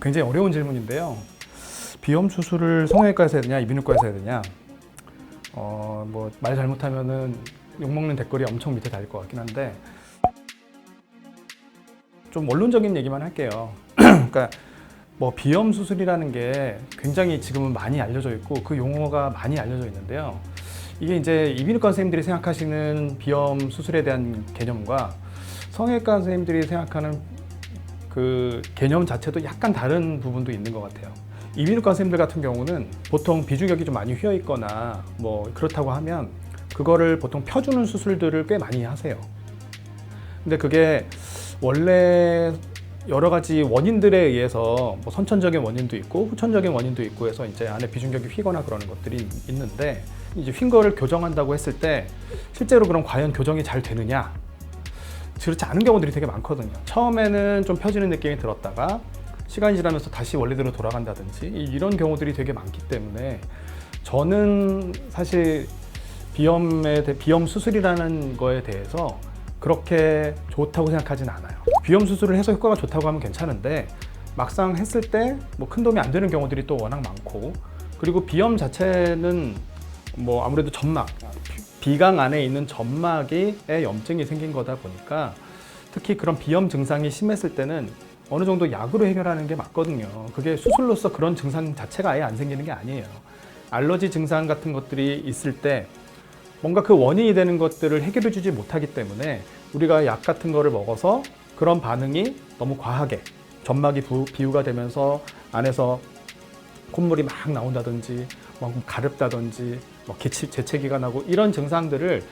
굉장히 어려운 질문인데요. 비염 수술을 성형외과에서 해야 되냐, 이비인후과에서 해야 되냐. 말 잘못하면은 욕먹는 댓글이 엄청 밑에 달릴 것 같긴 한데, 좀 원론적인 얘기만 할게요. 그러니까 비염 수술이라는 게 굉장히 지금은 많이 알려져 있고 그 용어가 많이 알려져 있는데요. 이게 이제 이비인후과 선생님들이 생각하시는 비염 수술에 대한 개념과 성형외과 선생님들이 생각하는 그 개념 자체도 약간 다른 부분도 있는 것 같아요. 이비인후과 선생님들 같은 경우는 보통 비중격이 좀 많이 휘어 있거나 그렇다고 하면 그거를 보통 펴주는 수술들을 꽤 많이 하세요. 근데 그게 원래 여러 가지 원인들에 의해서 선천적인 원인도 있고 후천적인 원인도 있고 해서 이제 안에 비중격이 휘거나 그러는 것들이 있는데, 이제 휜 거를 교정한다고 했을 때 실제로 그럼 과연 교정이 잘 되느냐? 그렇지 않은 경우들이 되게 많거든요. 처음에는 좀 펴지는 느낌이 들었다가 시간이 지나면서 다시 원래대로 돌아간다든지 이런 경우들이 되게 많기 때문에 저는 사실 비염 수술이라는 거에 대해서 그렇게 좋다고 생각하진 않아요. 비염 수술을 해서 효과가 좋다고 하면 괜찮은데 막상 했을 때 큰 도움이 안 되는 경우들이 또 워낙 많고, 그리고 비염 자체는 아무래도 점막, 비강 안에 있는 점막에 염증이 생긴 거다 보니까 특히 그런 비염 증상이 심했을 때는 어느 정도 약으로 해결하는 게 맞거든요. 그게 수술로서 그런 증상 자체가 아예 안 생기는 게 아니에요. 알러지 증상 같은 것들이 있을 때 뭔가 그 원인이 되는 것들을 해결해 주지 못하기 때문에 우리가 약 같은 거를 먹어서 그런 반응이 너무 과하게 점막이 비유가 되면서 안에서 콧물이 막 나온다든지 가렵다든지 재채기가 나고 이런 증상들을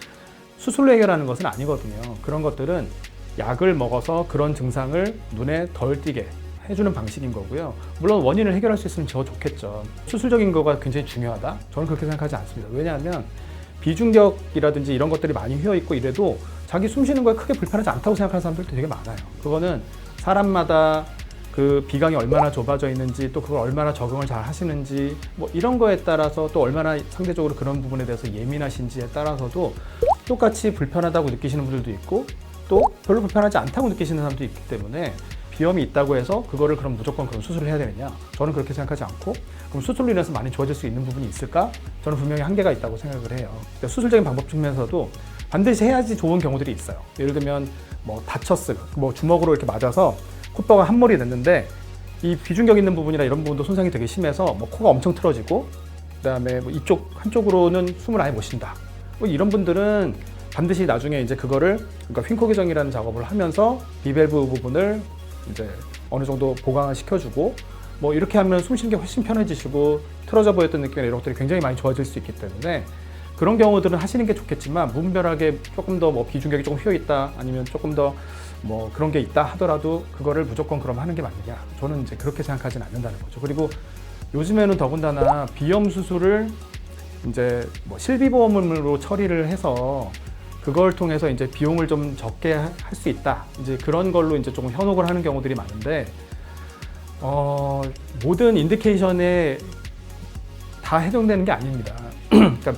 수술로 해결하는 것은 아니거든요. 그런 것들은 약을 먹어서 그런 증상을 눈에 덜 띄게 해주는 방식인 거고요. 물론 원인을 해결할 수 있으면 더 좋겠죠. 수술적인 거가 굉장히 중요하다? 저는 그렇게 생각하지 않습니다. 왜냐하면 비중격이라든지 이런 것들이 많이 휘어있고 이래도 자기 숨 쉬는 거에 크게 불편하지 않다고 생각하는 사람들도 되게 많아요. 그거는 사람마다 그 비강이 얼마나 좁아져 있는지, 또 그걸 얼마나 적응을 잘 하시는지 이런 거에 따라서, 또 얼마나 상대적으로 그런 부분에 대해서 예민하신지에 따라서도 똑같이 불편하다고 느끼시는 분들도 있고 또 별로 불편하지 않다고 느끼시는 사람도 있기 때문에 비염이 있다고 해서 그거를 그럼 무조건 그런 수술을 해야 되느냐? 저는 그렇게 생각하지 않고, 그럼 수술로 인해서 많이 좋아질 수 있는 부분이 있을까? 저는 분명히 한계가 있다고 생각을 해요. 그러니까 수술적인 방법 측면에서도 반드시 해야지 좋은 경우들이 있어요. 예를 들면 다쳤어요. 주먹으로 이렇게 맞아서 콧뼈가 한 몰이 됐는데 이 비중격 있는 부분이나 이런 부분도 손상이 되게 심해서 코가 엄청 틀어지고 그다음에 이쪽 한쪽으로는 숨을 아예 못 쉰다. 이런 분들은 반드시 나중에 이제 그거를, 그러니까 휜코 교정이라는 작업을 하면서 비밸브 부분을 이제 어느 정도 보강을 시켜주고 이렇게 하면 숨 쉬는 게 훨씬 편해지시고 틀어져 보였던 느낌이나 이런 것들이 굉장히 많이 좋아질 수 있기 때문에 그런 경우들은 하시는 게 좋겠지만, 무분별하게 조금 더 비중격이 조금 휘어 있다, 아니면 조금 더 그런 게 있다 하더라도 그거를 무조건 그럼 하는 게 맞느냐? 저는 이제 그렇게 생각하지는 않는다는 거죠. 그리고 요즘에는 더군다나 비염 수술을 이제 실비보험으로 처리를 해서 그걸 통해서 이제 비용을 좀 적게 할 수 있다, 이제 그런 걸로 이제 조금 현혹을 하는 경우들이 많은데, 모든 인디케이션에 다 해당되는 게 아닙니다. 그러니까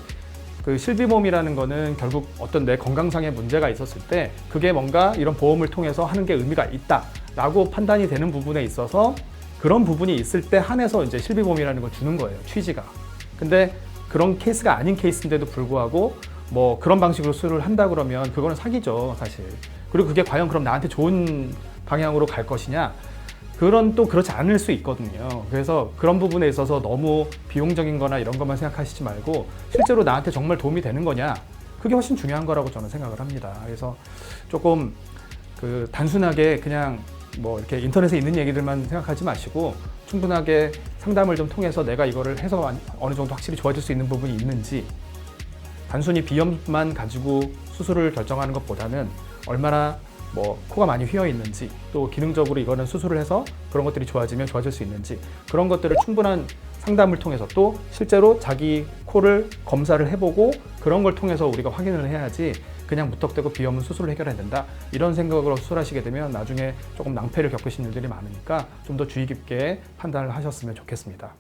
그 실비보험이라는 거는 결국 어떤 내 건강상의 문제가 있었을 때 그게 뭔가 이런 보험을 통해서 하는 게 의미가 있다라고 판단이 되는 부분에 있어서 그런 부분이 있을 때 한해서 이제 실비보험이라는 걸 주는 거예요, 취지가. 근데 그런 케이스가 아닌 케이스인데도 불구하고 그런 방식으로 수술을 한다 그러면 그거는 사기죠, 사실. 그리고 그게 과연 그럼 나한테 좋은 방향으로 갈 것이냐? 또 그렇지 않을 수 있거든요. 그래서 그런 부분에 있어서 너무 비용적인 거나 이런 것만 생각하시지 말고 실제로 나한테 정말 도움이 되는 거냐? 그게 훨씬 중요한 거라고 저는 생각을 합니다. 그래서 조금 단순하게 그냥 이렇게 인터넷에 있는 얘기들만 생각하지 마시고 충분하게 상담을 좀 통해서 내가 이거를 해서 어느 정도 확실히 좋아질 수 있는 부분이 있는지, 단순히 비염만 가지고 수술을 결정하는 것보다는 얼마나 코가 많이 휘어 있는지, 또 기능적으로 이거는 수술을 해서 그런 것들이 좋아지면 좋아질 수 있는지, 그런 것들을 충분한 상담을 통해서 또 실제로 자기 코를 검사를 해보고 그런 걸 통해서 우리가 확인을 해야지 그냥 무턱대고 비염은 수술로 해결해야 된다, 이런 생각으로 수술하시게 되면 나중에 조금 낭패를 겪으신 일들이 많으니까 좀 더 주의 깊게 판단을 하셨으면 좋겠습니다.